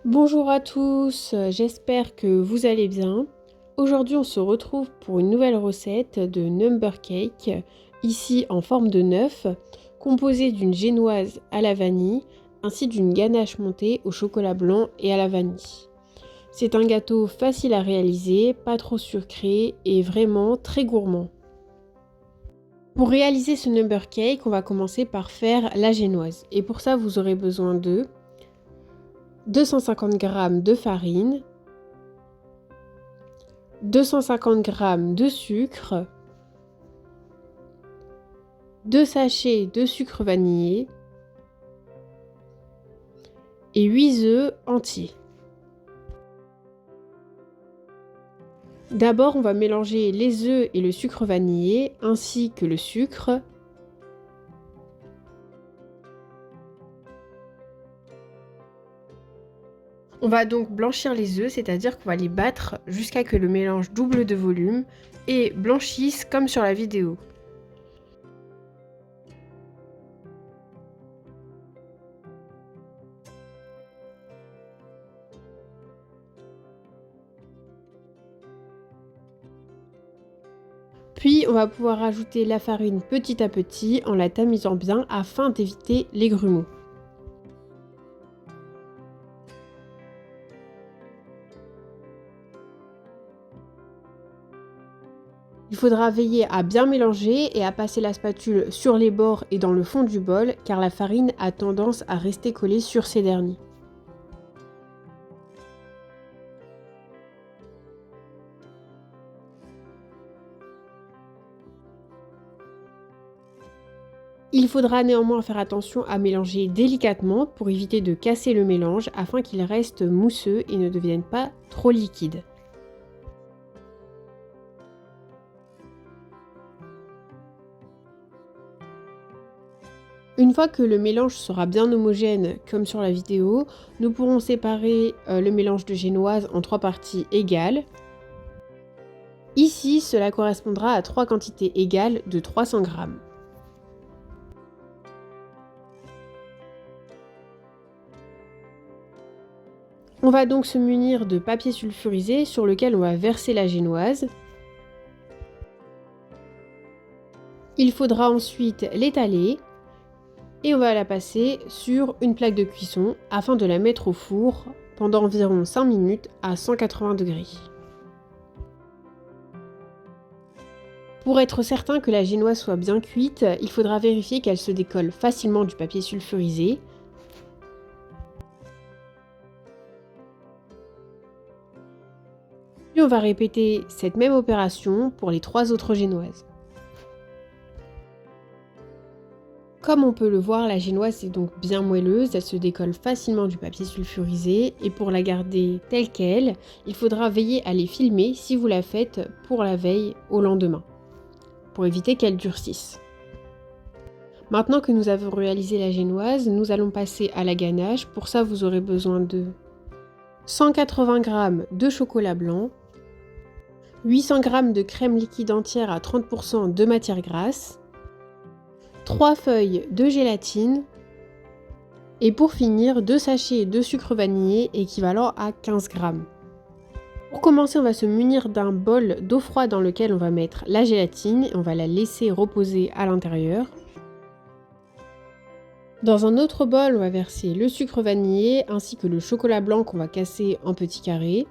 Bonjour à tous, j'espère que vous allez bien. Aujourd'hui on se retrouve pour une nouvelle recette de Number Cake, ici en forme de 9, composée d'une génoise à la vanille, ainsi d'une ganache montée au chocolat blanc et à la vanille. C'est un gâteau facile à réaliser, pas trop sucré et vraiment très gourmand. Pour réaliser ce Number Cake, on va commencer par faire la génoise. Et pour ça vous aurez besoin de 250 g de farine, 250 g de sucre, 2 sachets de sucre vanillé et 8 œufs entiers. D'abord, on va mélanger les œufs et le sucre vanillé ainsi que le sucre. On va donc blanchir les œufs, c'est-à-dire qu'on va les battre jusqu'à que le mélange double de volume et blanchisse comme sur la vidéo. Puis on va pouvoir ajouter la farine petit à petit en la tamisant bien afin d'éviter les grumeaux. Il faudra veiller à bien mélanger et à passer la spatule sur les bords et dans le fond du bol car la farine a tendance à rester collée sur ces derniers. Il faudra néanmoins faire attention à mélanger délicatement pour éviter de casser le mélange afin qu'il reste mousseux et ne devienne pas trop liquide. Une fois que le mélange sera bien homogène comme sur la vidéo, nous pourrons séparer le mélange de génoise en 3 parties égales. Ici, cela correspondra à 3 quantités égales de 300 g. On va donc se munir de papier sulfurisé sur lequel on va verser la génoise. Il faudra ensuite l'étaler et on va la passer sur une plaque de cuisson afin de la mettre au four pendant environ 5 minutes à 180 degrés. Pour être certain que la génoise soit bien cuite, il faudra vérifier qu'elle se décolle facilement du papier sulfurisé. Puis on va répéter cette même opération pour les 3 autres génoises. Comme on peut le voir, la génoise est donc bien moelleuse, elle se décolle facilement du papier sulfurisé et pour la garder telle qu'elle, il faudra veiller à les filmer si vous la faites pour la veille au lendemain, pour éviter qu'elle durcisse. Maintenant que nous avons réalisé la génoise, nous allons passer à la ganache. Pour ça, vous aurez besoin de 180 g de chocolat blanc, 800 g de crème liquide entière à 30% de matière grasse, 3 feuilles de gélatine et pour finir 2 sachets de sucre vanillé équivalent à 15 g. Pour commencer, on va se munir d'un bol d'eau froide dans lequel on va mettre la gélatine et on va la laisser reposer à l'intérieur. Dans un autre bol, on va verser le sucre vanillé ainsi que le chocolat blanc qu'on va casser en petits carrés.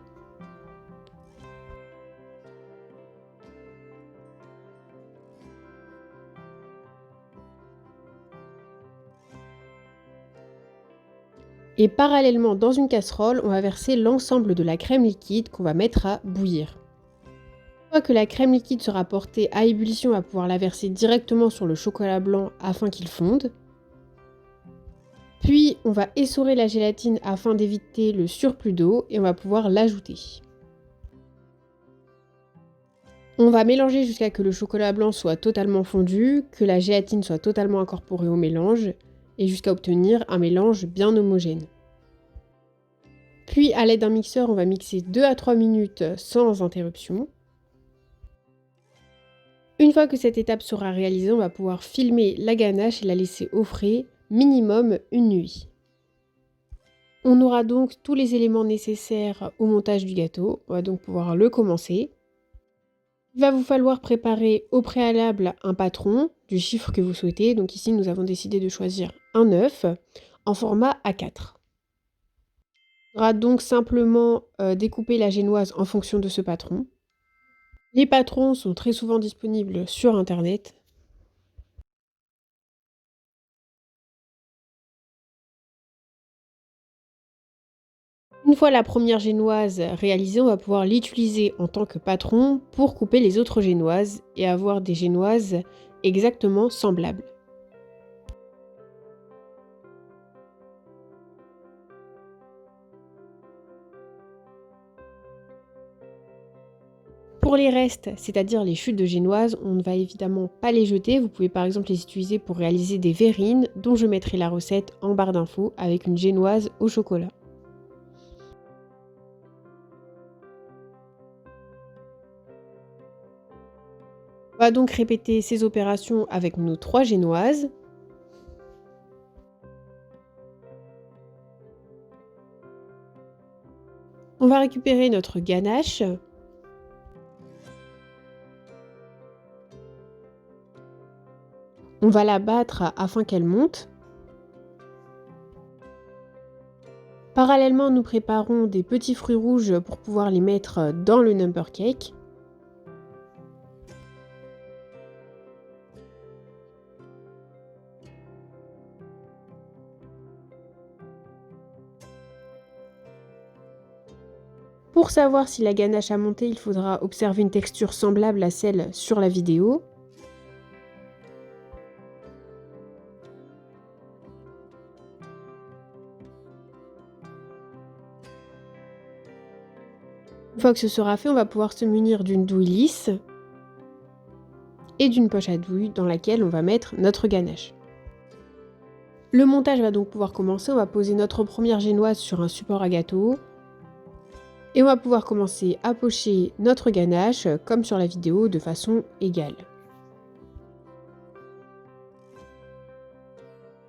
Et parallèlement, dans une casserole, on va verser l'ensemble de la crème liquide qu'on va mettre à bouillir. Une fois que la crème liquide sera portée à ébullition, on va pouvoir la verser directement sur le chocolat blanc afin qu'il fonde. Puis, on va essorer la gélatine afin d'éviter le surplus d'eau et on va pouvoir l'ajouter. On va mélanger jusqu'à ce que le chocolat blanc soit totalement fondu, que la gélatine soit totalement incorporée au mélange et jusqu'à obtenir un mélange bien homogène. Puis à l'aide d'un mixeur, on va mixer 2 à 3 minutes sans interruption. Une fois que cette étape sera réalisée, on va pouvoir filmer la ganache et la laisser au frais minimum une nuit. On aura donc tous les éléments nécessaires au montage du gâteau. On va donc pouvoir le commencer. Il va vous falloir préparer au préalable un patron du chiffre que vous souhaitez. Donc ici, nous avons décidé de choisir un œuf en format A4. Il faudra donc simplement découper la génoise en fonction de ce patron. Les patrons sont très souvent disponibles sur internet. Une fois la première génoise réalisée, on va pouvoir l'utiliser en tant que patron pour couper les autres génoises et avoir des génoises exactement semblables. Pour les restes, c'est-à-dire les chutes de génoise, on ne va évidemment pas les jeter. Vous pouvez par exemple les utiliser pour réaliser des verrines dont je mettrai la recette en barre d'infos avec une génoise au chocolat. On va donc répéter ces opérations avec nos 3 génoises. On va récupérer notre ganache. On va la battre afin qu'elle monte. Parallèlement, nous préparons des petits fruits rouges pour pouvoir les mettre dans le number cake. Pour savoir si la ganache a monté, il faudra observer une texture semblable à celle sur la vidéo. Une fois que ce sera fait, on va pouvoir se munir d'une douille lisse et d'une poche à douille dans laquelle on va mettre notre ganache. Le montage va donc pouvoir commencer. On va poser notre première génoise sur un support à gâteau. Et on va pouvoir commencer à pocher notre ganache, comme sur la vidéo, de façon égale.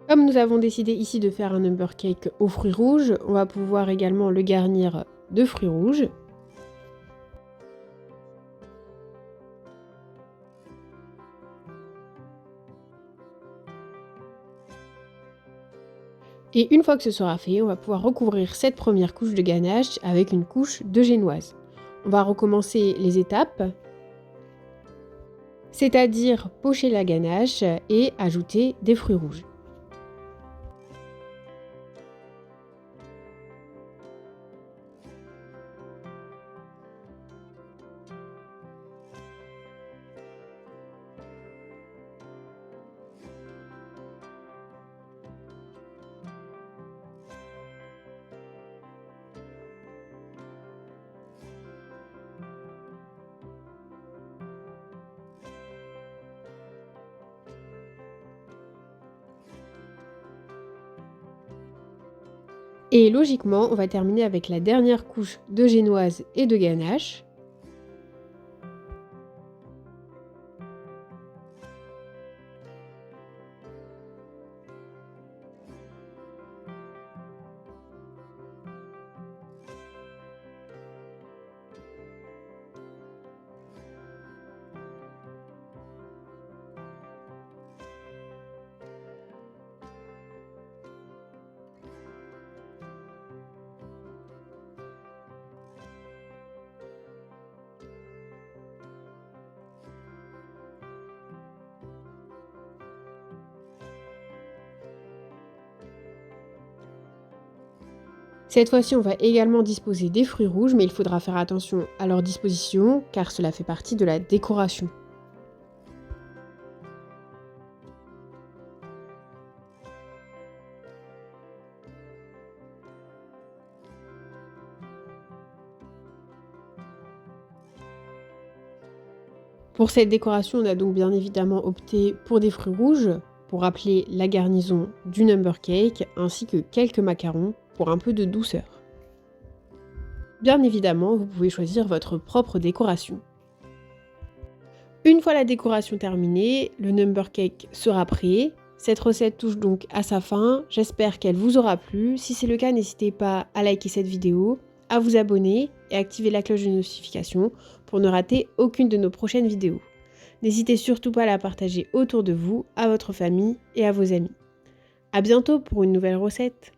Comme nous avons décidé ici de faire un number cake aux fruits rouges, on va pouvoir également le garnir de fruits rouges. Et une fois que ce sera fait, on va pouvoir recouvrir cette première couche de ganache avec une couche de génoise. On va recommencer les étapes, c'est-à-dire pocher la ganache et ajouter des fruits rouges. Et logiquement, on va terminer avec la dernière couche de génoise et de ganache. Cette fois-ci, on va également disposer des fruits rouges, mais il faudra faire attention à leur disposition car cela fait partie de la décoration. Pour cette décoration, on a donc bien évidemment opté pour des fruits rouges pour rappeler la garnison du number cake ainsi que quelques macarons pour un peu de douceur. Bien évidemment, vous pouvez choisir votre propre décoration. Une fois la décoration terminée, le number cake sera prêt. Cette recette touche donc à sa fin, j'espère qu'elle vous aura plu. Si c'est le cas, n'hésitez pas à liker cette vidéo, à vous abonner et activer la cloche de notification pour ne rater aucune de nos prochaines vidéos. N'hésitez surtout pas à la partager autour de vous, à votre famille et à vos amis. À bientôt pour une nouvelle recette.